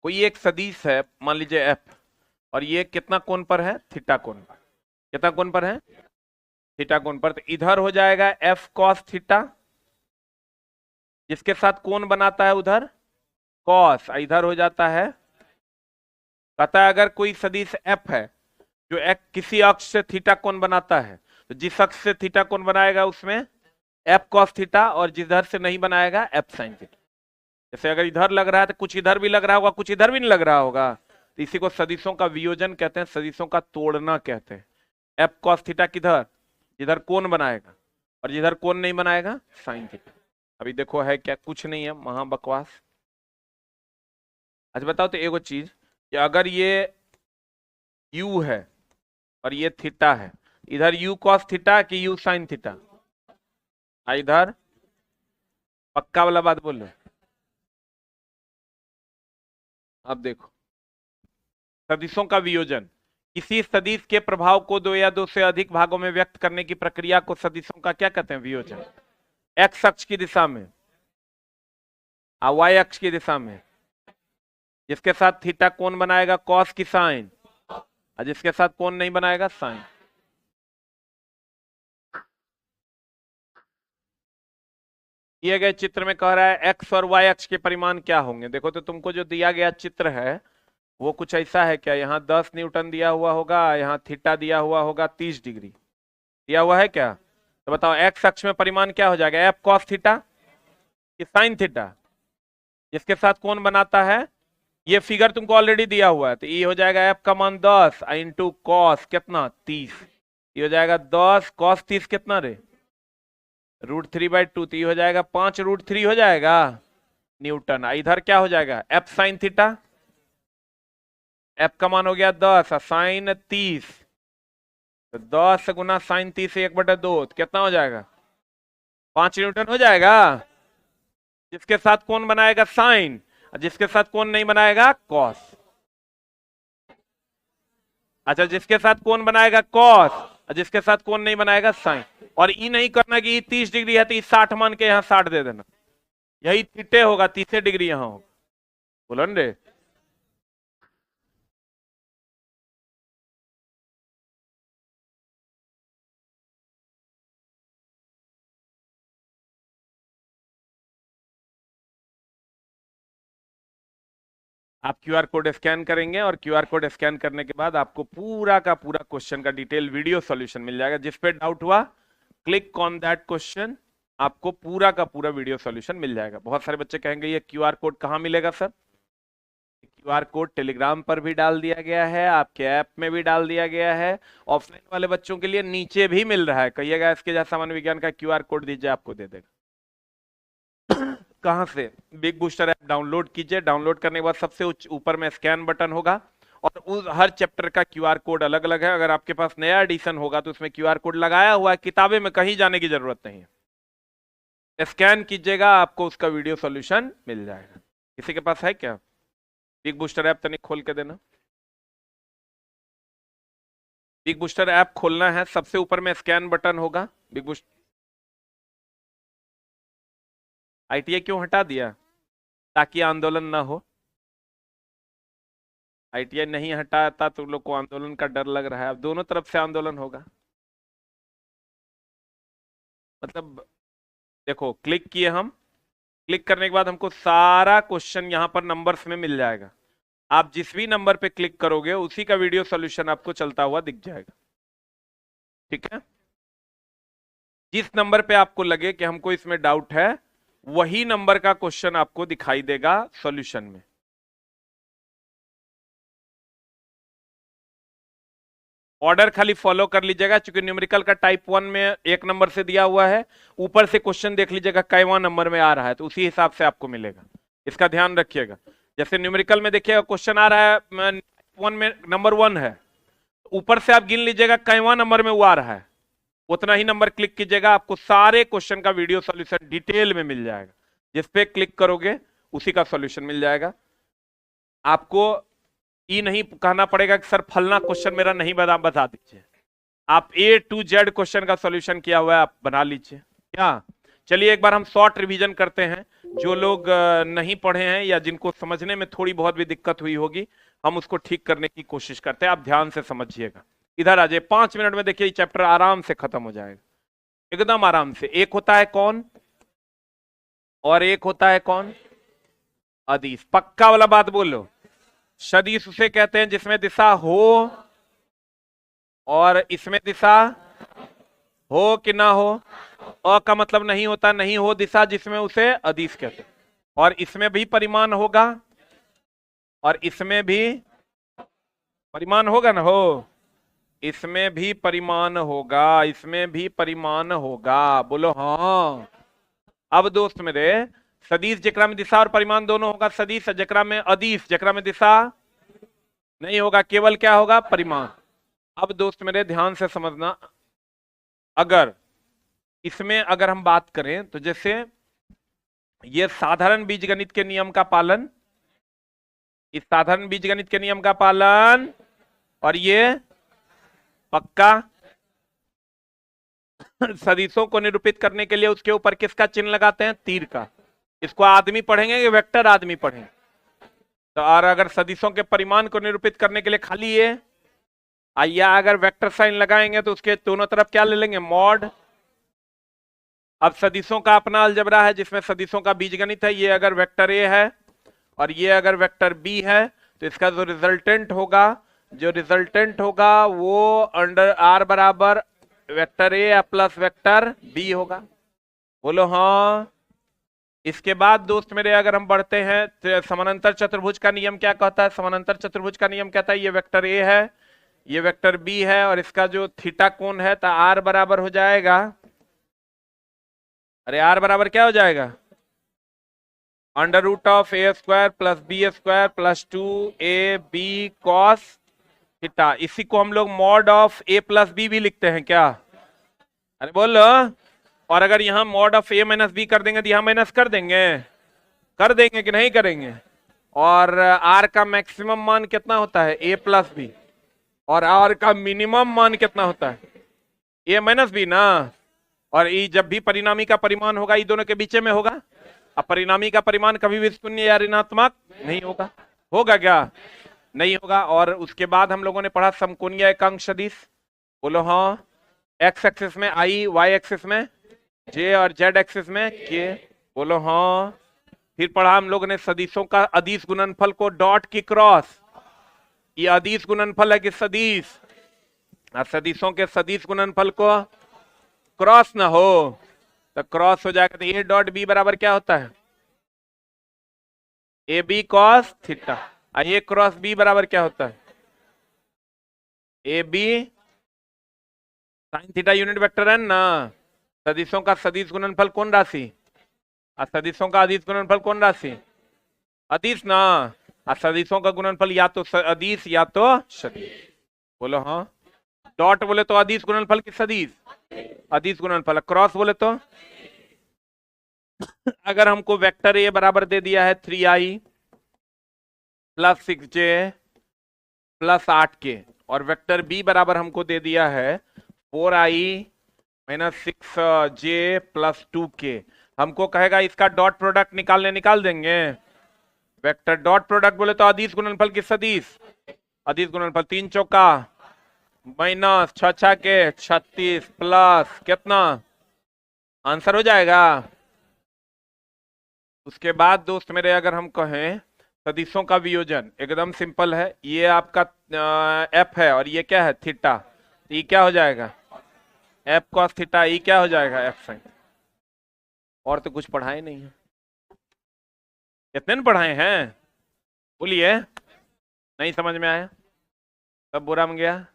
कोई एक सदिश है, मान लीजिए एफ, और ये कितना कोण पर है? थीटा कोण पर। कितना कोण पर है? थीटा कोण पर। तो इधर हो जाएगा एफ कॉस थीटा, जिसके साथ कोण बनाता है उधर कॉस, इधर हो जाता है कहता है अगर कोई सदिश एफ है जो एक किसी अक्ष से थीटा कोण बनाता है, तो जिस अक्ष से थीटा कोण बनाएगा उसमें एफ कॉस थीटा, और जिधर से नहीं बनाएगा एफ साइन थीटा। जैसे अगर इधर लग रहा है तो कुछ इधर भी लग रहा होगा, कुछ इधर भी नहीं लग रहा होगा, तो इसी को सदिशों का वियोजन कहते हैं, सदिशों का तोड़ना कहते हैं। एफ कॉस थीटा किधर, जिधर कोण बनाएगा, और जिधर कोण नहीं बनाएगा साइन थीटा। अभी देखो है क्या, कुछ नहीं है, महा बकवास। अच्छा बताओ तो एगो चीज कि अगर ये u है और ये थीटा है, इधर u कॉस थीटा कि u साइन थीटा, इधर पक्का वाला बात बोल रहे। अब देखो सदिशों का वियोजन, किसी सदिश के प्रभाव को दो या दो से अधिक भागों में व्यक्त करने की प्रक्रिया को सदिशों का क्या कहते हैं, वियोजन। एक्स अक्ष की दिशा में और वाई अक्ष की दिशा में, जिसके साथ थीटा कोण बनाएगा कॉस की साइन, और जिसके साथ कोण नहीं बनाएगा साइन। दिए गए चित्र में कह रहा है एक्स और वाई अक्ष के परिमाण क्या होंगे। देखो तो तुमको जो दिया गया चित्र है वो कुछ ऐसा है क्या, यहाँ 10 न्यूटन दिया हुआ होगा, यहाँ थीटा दिया हुआ होगा 30 डिग्री दिया हुआ है क्या, तो बताओ एक्स अक्ष में परिमाण क्या हो जाएगा, एफ कॉस थीटा कि साइन थीटा, जिसके साथ कोण बनाता है, ये फिगर तुमको ऑलरेडी दिया हुआ है, तो ये हो जाएगा एफ का मान 10 इंटू कॉस कितना 30, ये हो जाएगा 10 कॉस 30 कितना रे √3/2, तो ये हो जाएगा 5√3 हो जाएगा न्यूटन। इधर क्या हो जाएगा एफ साइन थीटा, एफ का मान हो गया 10 साइन 30, तो 10 गुना साइन 30 1/2 कितना हो जाएगा 5 न्यूटन हो जाएगा, जिसके साथ कौन बनाएगा साइन, जिसके साथ कौन नहीं बनाएगा कॉस। अच्छा जिसके साथ कौन बनाएगा कॉस, जिसके साथ कौन नहीं बनाएगा साइन। और ई नहीं करना कि 30 डिग्री है तो 60 मान के यहाँ 60 दे देना, यही थीटे होगा 30 डिग्री यहाँ होगा, बोलो रे। आप क्यूआर कोड स्कैन करेंगे और क्यूआर कोड स्कैन करने के बाद आपको पूरा का पूरा क्वेश्चन का डिटेल वीडियो सॉल्यूशन मिल जाएगा। जिस पे डाउट हुआ क्लिक ऑन दैट क्वेश्चन, आपको पूरा का पूरा वीडियो सॉल्यूशन मिल जाएगा। बहुत सारे बच्चे कहेंगे ये क्यूआर कोड कहाँ मिलेगा सर, क्यूआर कोड टेलीग्राम पर भी डाल दिया गया है, आपके ऐप में भी डाल दिया गया है, ऑफलाइन वाले बच्चों के लिए नीचे भी मिल रहा है। कहिएगा इसके जैसा सामान्य विज्ञान का क्यूआर कोड दीजिए, आपको दे देगा। कहां से, बिग बूस्टर ऐप डाउनलोड कीजिए, डाउनलोड करने के बाद सबसे ऊपर में स्कैन बटन होगा और उस हर चैप्टर का क्यूआर कोड अलग अलग है। अगर आपके पास नया एडिशन होगा तो उसमें क्यूआर कोड लगाया हुआ है, किताबें में कहीं जाने की जरूरत नहीं है, स्कैन कीजिएगा आपको उसका वीडियो सॉल्यूशन मिल जाएगा। किसी के पास है क्या बिग बूस्टर ऐप, तनिक खोल के देना। बिग बूस्टर ऐप खोलना है, सबसे ऊपर में स्कैन बटन होगा, बिग बूस्टर। आईटीआई क्यों हटा दिया, ताकि आंदोलन ना हो। आईटीआई नहीं हटाता तो लोग को आंदोलन का डर लग रहा है, अब दोनों तरफ से आंदोलन होगा। मतलब देखो क्लिक किए हम, क्लिक करने के बाद हमको सारा क्वेश्चन यहां पर नंबर्स में मिल जाएगा। आप जिस भी नंबर पे क्लिक करोगे उसी का वीडियो सॉल्यूशन आपको चलता हुआ दिख जाएगा, ठीक है। जिस नंबर पे आपको लगे कि हमको इसमें डाउट है वही नंबर का क्वेश्चन आपको दिखाई देगा सॉल्यूशन में। ऑर्डर खाली फॉलो कर लीजिएगा, क्योंकि न्यूमेरिकल का टाइप 1 में 1 नंबर से दिया हुआ है, ऊपर से क्वेश्चन देख लीजिएगा कैवा नंबर में आ रहा है, तो उसी हिसाब से आपको मिलेगा, इसका ध्यान रखिएगा। जैसे न्यूमेरिकल में देखिएगा क्वेश्चन आ रहा है 1 में नंबर 1 है, ऊपर से आप गिन लीजिएगा कैवा नंबर में वो आ रहा है, उतना ही नंबर क्लिक कीजिएगा, आपको सारे क्वेश्चन का वीडियो सॉल्यूशन डिटेल में मिल जाएगा। जिस पे क्लिक करोगे उसी का सॉल्यूशन मिल जाएगा। आपको ये नहीं कहना पड़ेगा कि सर फलना क्वेश्चन मेरा नहीं बता दीजिए, आप A to Z क्वेश्चन का सॉल्यूशन किया हुआ है, आप बना लीजिए। क्या, चलिए एक बार हम शॉर्ट रिवीजन करते हैं। जो लोग नहीं पढ़े हैं या जिनको समझने में थोड़ी बहुत भी दिक्कत हुई होगी, हम उसको ठीक करने की कोशिश करते हैं। आप ध्यान से समझिएगा, इधर आ जाइए, 5 मिनट में देखिए चैप्टर आराम से खत्म हो जाएगा, एकदम आराम से। एक होता है कौन और एक होता है कौन, अदिश। पक्का वाला बात बोलो, सदिश उसे कहते हैं जिसमें दिशा हो और इसमें दिशा हो कि ना हो। अ का मतलब नहीं होता नहीं हो दिशा, जिसमें उसे अदिश कहते हैं। और इसमें भी परिमाण होगा और इसमें भी परिमाण होगा ना हो, इसमें भी परिमाण होगा, इसमें भी परिमाण होगा। बोलो हाँ। अब दोस्त मेरे, सदिश जकरा में दिशा और परिमाण दोनों होगा, सदिश जकरा में अदिश, जकरा में दिशा नहीं होगा, केवल क्या होगा, परिमाण। अब दोस्त मेरे ध्यान से समझना, अगर इसमें अगर हम बात करें तो जैसे ये साधारण बीजगणित के नियम का पालन, इस साधारण बीजगणित के नियम का पालन, और ये पक्का सदिशों को निरूपित करने के लिए उसके ऊपर किसका चिन्ह लगाते हैं, तीर का। इसको आदमी पढ़ेंगे कि वेक्टर आदमी पढ़ेंगे? तो और अगर सदिशों के परिमाण को निरूपित करने के लिए खाली ये या अगर वेक्टर साइन लगाएंगे तो उसके दोनों तरफ क्या ले लेंगे, मॉड। अब सदिशों का अपना अलजबरा है जिसमें सदिशों का बीजगणित है। ये अगर वेक्टर ए है और ये अगर वेक्टर बी है तो इसका जो रिजल्टेंट होगा वो अंडर आर बराबर vector a plus vector b होगा। बोलो हाँ। इसके बाद दोस्त मेरे अगर हम बढ़ते हैं तो समानांतर चतुर्भुज का नियम क्या कहता है, समानांतर चतुर्भुज का नियम कहता है ये वेक्टर ए है, ये वेक्टर बी है, और इसका जो थीटा कोण है तो आर बराबर हो जाएगा, अरे आर बराबर क्या हो जाएगा, under root of a square plus b square plus 2ab cos theta. इसी को हम लोग mod of a plus b भी लिखते हैं क्या, अरे बोलो। और अगर यहां mod of a minus b कर देंगे तो यहां माइनस कर देंगे कि नहीं करेंगे। और आर का मैक्सिमम मान कितना होता है, ए प्लस बी, और आर का मिनिमम मान कितना होता है, ए माइनस बी ना। और ये जब भी परिणामी का परिमाण होगा ये दोनों के बीच में होगा। अब परिणामी का परिमाण कभी भी शून्य या ऋणात्मक नहीं होगा, होगा क्या, नहीं होगा। और उसके बाद हम लोगों ने पढ़ा समकोणीय एकांक सदिश, बोलो हाँ। एक्स एक्सिस में आई, वाई एक्सिस में जे और जेड एक्सिस में के, बोलो हाँ। फिर पढ़ा हम लोगों ने सदिशों का अदिश गुणनफल को डॉट की क्रॉस, ये अदिश गुणनफल है कि सदिश, सदिशों के सदिश गुणनफल को क्रॉस ना हो तो क्रॉस हो जाएगा। तो ए डॉट बी बराबर क्या होता है, ए बी कॉस थीटा। ये क्रॉस बी बराबर क्या होता है, a b sine theta unit vector है ना। सदिशों का सदिश गुणनफल कौन राशि, सदिशों का अदिश गुणनफल कौन राशि, अदिश ना। सदिशों का गुणनफल या तो अदिश या तो सदिश, बोलो हाँ। डॉट बोले तो अदिश गुणनफल की सदिश, अदिश गुणनफल। क्रॉस बोले तो अगर हमको वेक्टर ए बराबर दे दिया है 3i plus 6j plus 8k, और वेक्टर बी बराबर हमको दे दिया है 4i minus 6j plus 2k, हमको कहेगा इसका डॉट प्रोडक्ट निकाल देंगे। वेक्टर डॉट प्रोडक्ट बोले तो अदिश गुणनफल की सदिश, अदिश गुणनफल 3 चौका माइनस 6 के 36 प्लस कितना, आंसर हो जाएगा। उसके बाद दोस्त मेरे अगर हम कहें सदिशों का वियोजन एकदम सिंपल है, ये आपका एफ है और ये क्या है थीटा, ये क्या हो जाएगा एफ कॉस थीटा, ये क्या हो जाएगा एफ साइन। और तो कुछ पढ़ाए नहीं है, कितने ने पढ़ाए हैं बोलिए, नहीं समझ में आया सब बुरा में गया।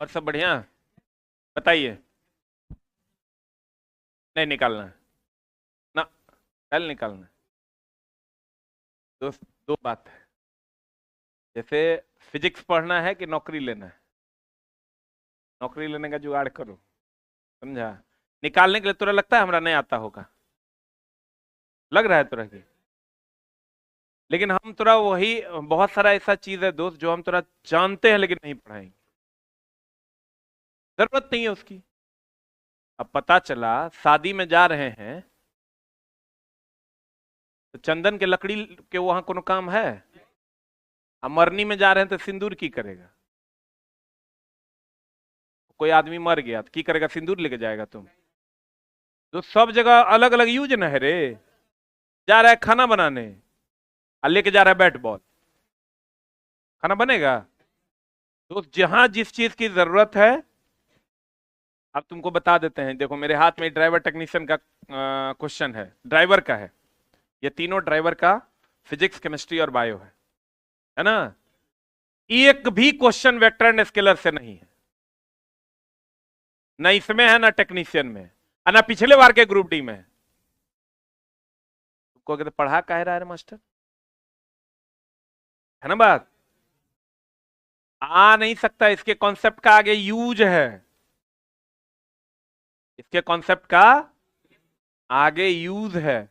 और सब बढ़िया, बताइए। नहीं निकालना है ना, कल निकालना है। दो बात है, जैसे फिजिक्स पढ़ना है कि नौकरी लेना है, नौकरी लेने का जुगाड़ करो, समझा? निकालने के लिए तुरा लगता है हमरा नहीं आता होगा, लग रहा है तुरा की, लेकिन हम तुरा वही बहुत सारा ऐसा चीज है दोस्त जो हम तुरा जानते हैं लेकिन नहीं पढ़ाएंगे, जरूरत नहीं है उसकी। अब पता चला शादी में जा रहे हैं तो चंदन के लकड़ी के वहां कोनो काम है, अब मरनी में जा रहे हैं तो सिंदूर की करेगा? कोई आदमी मर गया तो की करेगा, सिंदूर लेके जाएगा तुम? तो सब जगह अलग अलग यूज न है रे। जा रहा है खाना बनाने और लेके जा रहा है बैट बॉल, खाना बनेगा? तो जहां जिस चीज की जरूरत है, अब तुमको बता देते हैं, देखो मेरे हाथ में ड्राइवर टेक्नीशियन का क्वेश्चन है, ड्राइवर का है, ये तीनों ड्राइवर का फिजिक्स केमिस्ट्री और बायो है ना? एक भी क्वेश्चन वेक्टर एंड स्केलर से नहीं है, ना इसमें है ना टेक्नीशियन में, और ना पिछले बार के ग्रुप डी में। तुमको कहते पढ़ा कह रहा है मास्टर, है ना बात? आ नहीं सकता, इसके कॉन्सेप्ट का आगे यूज है, इसके कॉन्सेप्ट का आगे यूज है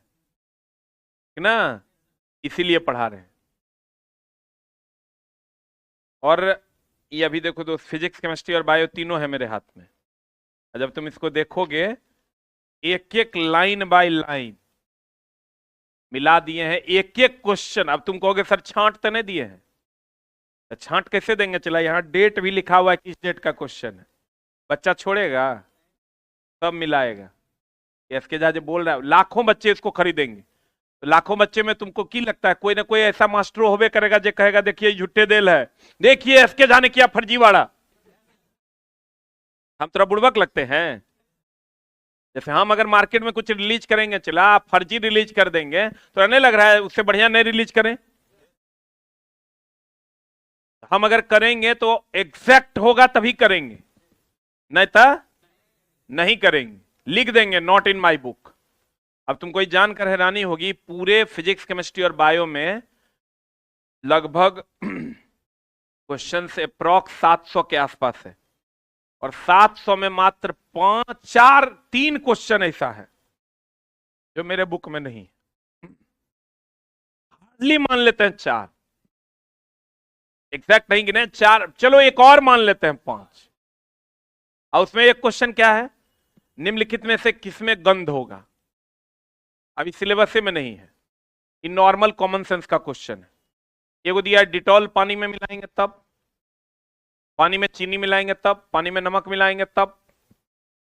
ना, इसीलिए पढ़ा रहे हैं। और ये अभी देखो दोस्त, फिजिक्स केमिस्ट्री और बायो तीनों है मेरे हाथ में, जब तुम इसको देखोगे एक एक लाइन बाय लाइन मिला दिए हैं, एक एक क्वेश्चन। अब तुम कहोगे सर छांट तो नहीं दिए हैं, तो छांट कैसे देंगे? चला यहां डेट भी लिखा हुआ है, किस डेट का क्वेश्चन है, बच्चा छोड़ेगा? सब मिलाएगा। इसके जहां जो बोल रहा है लाखों बच्चे इसको खरीदेंगे, तो लाखों बच्चे में तुमको की लगता है कोई ना कोई ऐसा मास्टर होवे करेगा जो कहेगा देखिए झुट्टे देल है, देखिए इसके जाने किया फर्जीवाड़ा। हम थोड़ा बुड़बक लगते हैं? जैसे हम अगर मार्केट में कुछ रिलीज करेंगे, चला फर्जी रिलीज कर देंगे, तो नहीं लग रहा है उससे बढ़िया नहीं रिलीज करें? हम अगर करेंगे तो एग्जैक्ट होगा तभी करेंगे, नहीं तो नहीं करेंगे, लिख देंगे नॉट इन माई बुक। अब तुमको जानकर हैरानी होगी, पूरे फिजिक्स केमिस्ट्री और बायो में लगभग क्वेश्चन से अप्रॉक्स 700 के आसपास है, और 700 में मात्र 3 क्वेश्चन ऐसा है जो मेरे बुक में नहीं, हार्डली मान लेते हैं 4, एग्जैक्ट नहीं गिने 4, चलो एक और मान लेते हैं 5। और उसमें एक क्वेश्चन क्या है, निम्नलिखित में से किसमें गंध होगा? अभी सिलेबस में नहीं है, ये नॉर्मल कॉमन सेंस का क्वेश्चन है। एगो दिया डिटॉल पानी में मिलाएंगे तब, पानी में चीनी मिलाएंगे तब, पानी में नमक मिलाएंगे तब,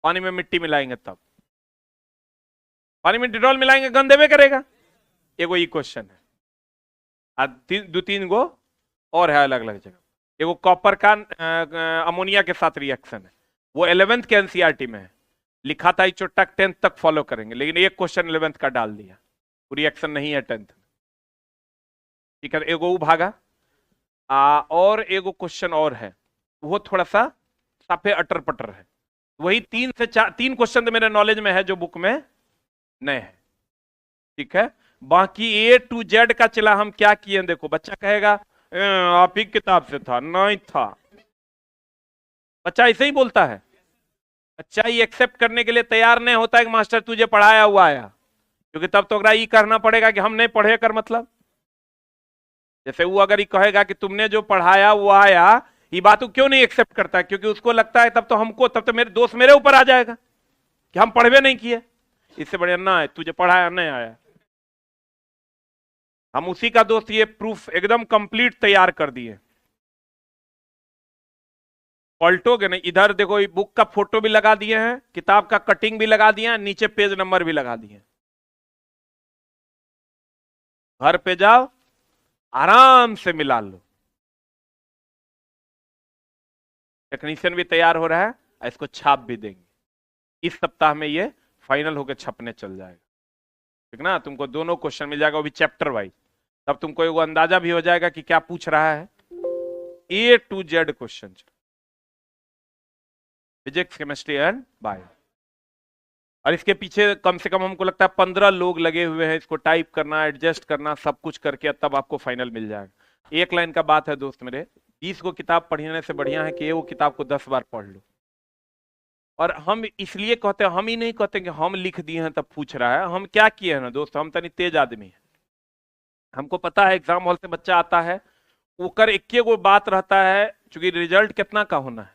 पानी में मिट्टी मिलाएंगे तब। पानी में डिटॉल मिलाएंगे गंध देवे करेगा, एगो ये क्वेश्चन है। 2-3 गो और है अलग अलग जगह। एगो कॉपर का अमोनिया के साथ रिएक्शन है, वो 11th के एनसीईआरटी में है, लिखा था चोटा 10th तक फॉलो करेंगे, लेकिन एक क्वेश्चन 11th का डाल दिया, वो रिएक्शन नहीं है 10th में। ठीक है, एगो भागा और एगो क्वेश्चन और है, वो थोड़ा सा साफे अटर पटर है। वही 3 से 4 3 क्वेश्चन तो मेरे नॉलेज में है जो बुक में नहीं है। ठीक है, बाकी A to Z का चला हम क्या किए देखो, बच्चा कहेगा आप ही किताब से था, नहीं था। बच्चा ऐसे ही बोलता है, बच्चा ही एक्सेप्ट करने के लिए तैयार नहीं होता है कि मास्टर तुझे पढ़ाया हुआ आया, क्योंकि तब तो ये करना पड़ेगा कि हम नहीं पढ़े कर मतलब। जैसे वो अगर ये कहेगा कि तुमने जो पढ़ाया वो आया, ये बात वो क्यों नहीं एक्सेप्ट करता है? क्योंकि उसको लगता है तब तो मेरे दोस्त मेरे ऊपर आ जाएगा कि हम पढ़वे नहीं किए, इससे बढ़िया ना है तुझे पढ़ाया नहीं आया। हम उसी का दोस्त ये प्रूफ एकदम कंप्लीट तैयार कर दिए, पलटोगे नहीं। इधर देखो बुक का फोटो भी लगा दिए हैं, किताब का कटिंग भी लगा दिया है, नीचे पेज नंबर भी लगा दिए। घर पे जाओ आराम से मिला लो। टेक्नीशियन भी तैयार हो रहा है, इसको छाप भी देंगे इस सप्ताह में, ये फाइनल होकर छपने चल जाएगा। ठीक ना, तुमको दोनों क्वेश्चन मिल जाएगा, वो भी चैप्टर वाइज, तब तुमको एगो अंदाजा भी हो जाएगा कि क्या पूछ रहा है। A to Z question, physics chemistry and bio. और इसके पीछे कम से कम हमको लगता है 15 लोग लगे हुए हैं इसको टाइप करना, एडजस्ट करना, सब कुछ करके तब आपको फाइनल मिल जाएगा। एक लाइन का बात है दोस्त मेरे, 20 को किताब पढ़ने से बढ़िया है कि वो किताब को 10 बार पढ़ लो। और हम इसलिए कहते हैं, हम ही नहीं कहते कि हम लिख दिए हैं तब पूछ रहा है, हम क्या किए हैं ना दोस्त, हम तनी तेज आदमी है, हमको पता है एग्जाम हॉल से बच्चा आता है, ओकर इक्के गो बात रहता है, चूंकि रिजल्ट कितना का होना है,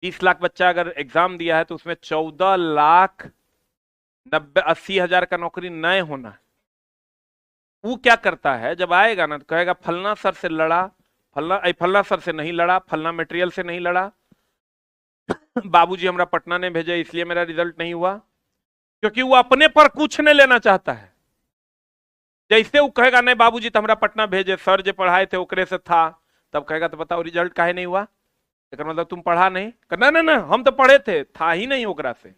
30 लाख बच्चा अगर एग्जाम दिया है तो उसमें 14,90,80,000 का नौकरी नए होना है। वो क्या करता है, जब आएगा ना तो कहेगा फलना सर से लड़ा, फलना सर से नहीं लड़ा, फलना मटेरियल से नहीं लड़ा, बाबूजी हमरा पटना ने भेजे इसलिए मेरा रिजल्ट नहीं हुआ, क्योंकि वो अपने पर कुछ नहीं लेना चाहता है। जैसे वो कहेगा नहीं बाबूजी तो हमरा पटना भेजे, सर जो पढ़ाए थे ओकरे से था, तब कहेगा तो बताओ रिजल्ट काहे नहीं हुआ, मतलब तुम पढ़ा नहीं, ना ना ना हम तो पढ़े थे, था ही नहीं ओकरा से।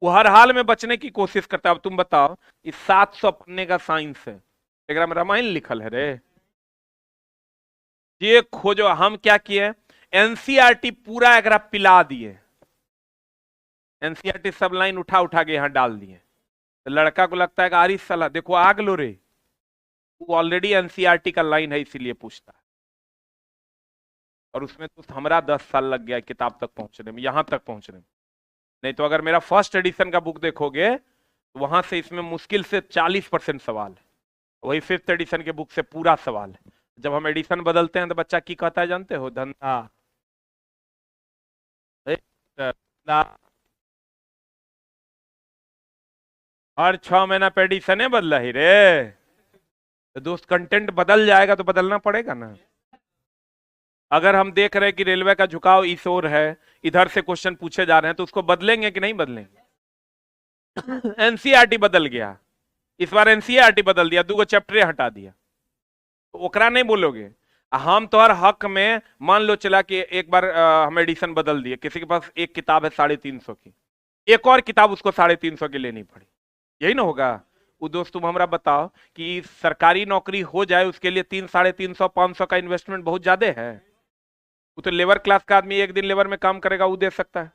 वो हर हाल में बचने की कोशिश करता है। अब तुम बताओ, इस 700 पन्ने का साइंस है, एक में रामायण लिखल है रे, ये खोजो। हम क्या किए, एनसीईआरटी पूरा एक पिला दिए, एनसीईआरटी सब लाइन उठा उठा के यहां डाल दिए। तो लड़का को लगता है कि आरिफ साला देखो आग लो रे, वो ऑलरेडी एनसीईआरटी का लाइन है इसीलिए पूछता है। और उसमें तो हमारा 10 साल लग गया किताब तक पहुंचने में, यहां तक पहुंचने में। नहीं तो अगर मेरा फर्स्ट एडिशन का बुक देखोगे तो वहां से इसमें मुश्किल से 40% सवाल है, वही 5th एडिशन के बुक से पूरा सवाल है। जब हम एडिशन बदलते हैं तो बच्चा की कहता है जानते हो, धंधा हर 6 महीना पे एडिशन बदला ही रे, तो दोस्त कंटेंट बदल जाएगा तो बदलना पड़ेगा ना। अगर हम देख रहे हैं कि रेलवे का झुकाव इस ओर है, इधर से क्वेश्चन पूछे जा रहे हैं, तो उसको बदलेंगे कि नहीं बदलेंगे। एनसीईआरटी बदल गया, इस बार एनसीईआरटी बदल दिया, 2 चैप्टर हटा दिया, तो ओकरा नहीं बोलोगे। हम तो हर हक में मान लो चला कि एक बार हम एडिशन बदल दिए, किसी के पास एक किताब है 350 की, एक और किताब उसको 350 की लेनी पड़ी, यही ना होगा। वो दोस्त तुम हमरा बताओ कि सरकारी नौकरी हो जाए उसके लिए 300, 350, 500 का इन्वेस्टमेंट बहुत ज्यादा है। वो तो लेबर क्लास का आदमी एक दिन लेबर में काम करेगा वो दे सकता है।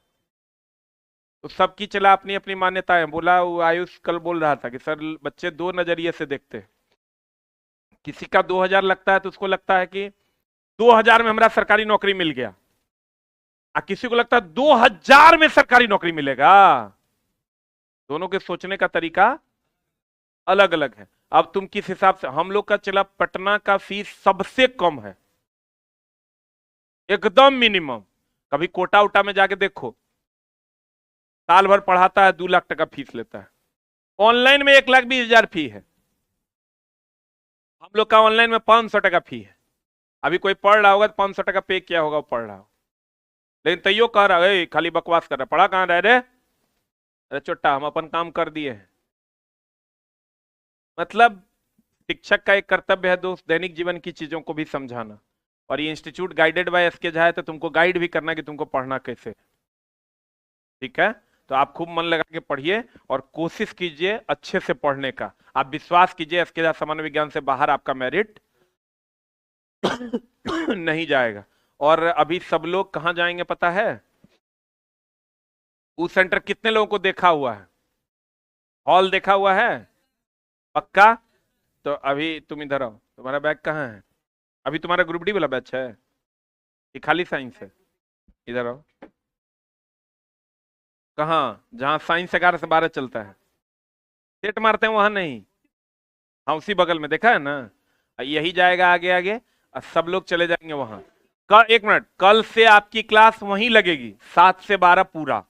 तो सबकी चला अपनी अपनी मान्यताएं। बोला वो आयुष कल बोल रहा था कि सर बच्चे 2 नजरिए से देखते हैं, किसी का 2000 लगता है तो उसको लगता है कि 2000 में हमारा सरकारी नौकरी मिल गया, और किसी को लगता है 2000 में सरकारी नौकरी मिलेगा। दोनों के सोचने का तरीका अलग अलग है। अब तुम किस हिसाब से, हम लोग का चला पटना का फीस सबसे कम है, एकदम मिनिमम। कभी कोटा उटा में जाके देखो, साल भर पढ़ाता है 2 लाख टका फीस लेता है, ऑनलाइन में 1,20,000 फी है, हम लोग का ऑनलाइन में 500 टका फी है। अभी कोई पढ़ रहा होगा तो 500 टका पे किया होगा, वो पढ़ रहा हो, लेकिन तैयो कह रहा है खाली बकवास कर रहा, पढ़ा कहां रह रे, अरे चुट्टा हम अपन काम कर दिए हैं। मतलब शिक्षक का एक कर्तव्य है दोस्त दैनिक जीवन की चीजों को भी समझाना, और ये institute guided by SK Jha है तो तुमको गाइड भी करना कि तुमको पढ़ना कैसे, ठीक है। तो आप खूब मन लगा के पढ़िए और कोशिश कीजिए अच्छे से पढ़ने का। आप विश्वास कीजिए एसके झा सामान्य विज्ञान से बाहर आपका मेरिट नहीं जाएगा। और अभी सब लोग कहां जाएंगे पता है, वो सेंटर कितने लोगों को देखा हुआ है, हॉल देखा हुआ है पक्का। तो अभी तुम इधर आओ, तुम्हारा बैग कहाँ है, अभी तुम्हारा ग्रुप डी वाला बैच है ये खाली साइंस है, इधर आओ। कहाँ, जहां साइंस 11 से 12 चलता है, सेट मारते हैं वहां नहीं, हाँ उसी बगल में देखा है ना, यही जाएगा आगे आगे और सब लोग चले जाएंगे वहां। कल 1 मिनट, कल से आपकी क्लास वहीं लगेगी 7 से 12 पूरा,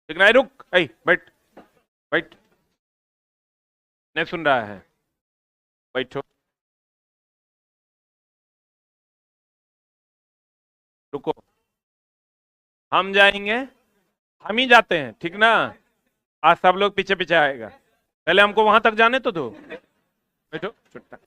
ठीक ना। रुक बैठ बैठ, नहीं सुन रहा है, बैठो, रुको, हम जाएंगे, हम ही जाते हैं ठीक ना, आज सब लोग पीछे पीछे आएगा, पहले हमको वहां तक जाने तो दो, बैठो छुट्टा।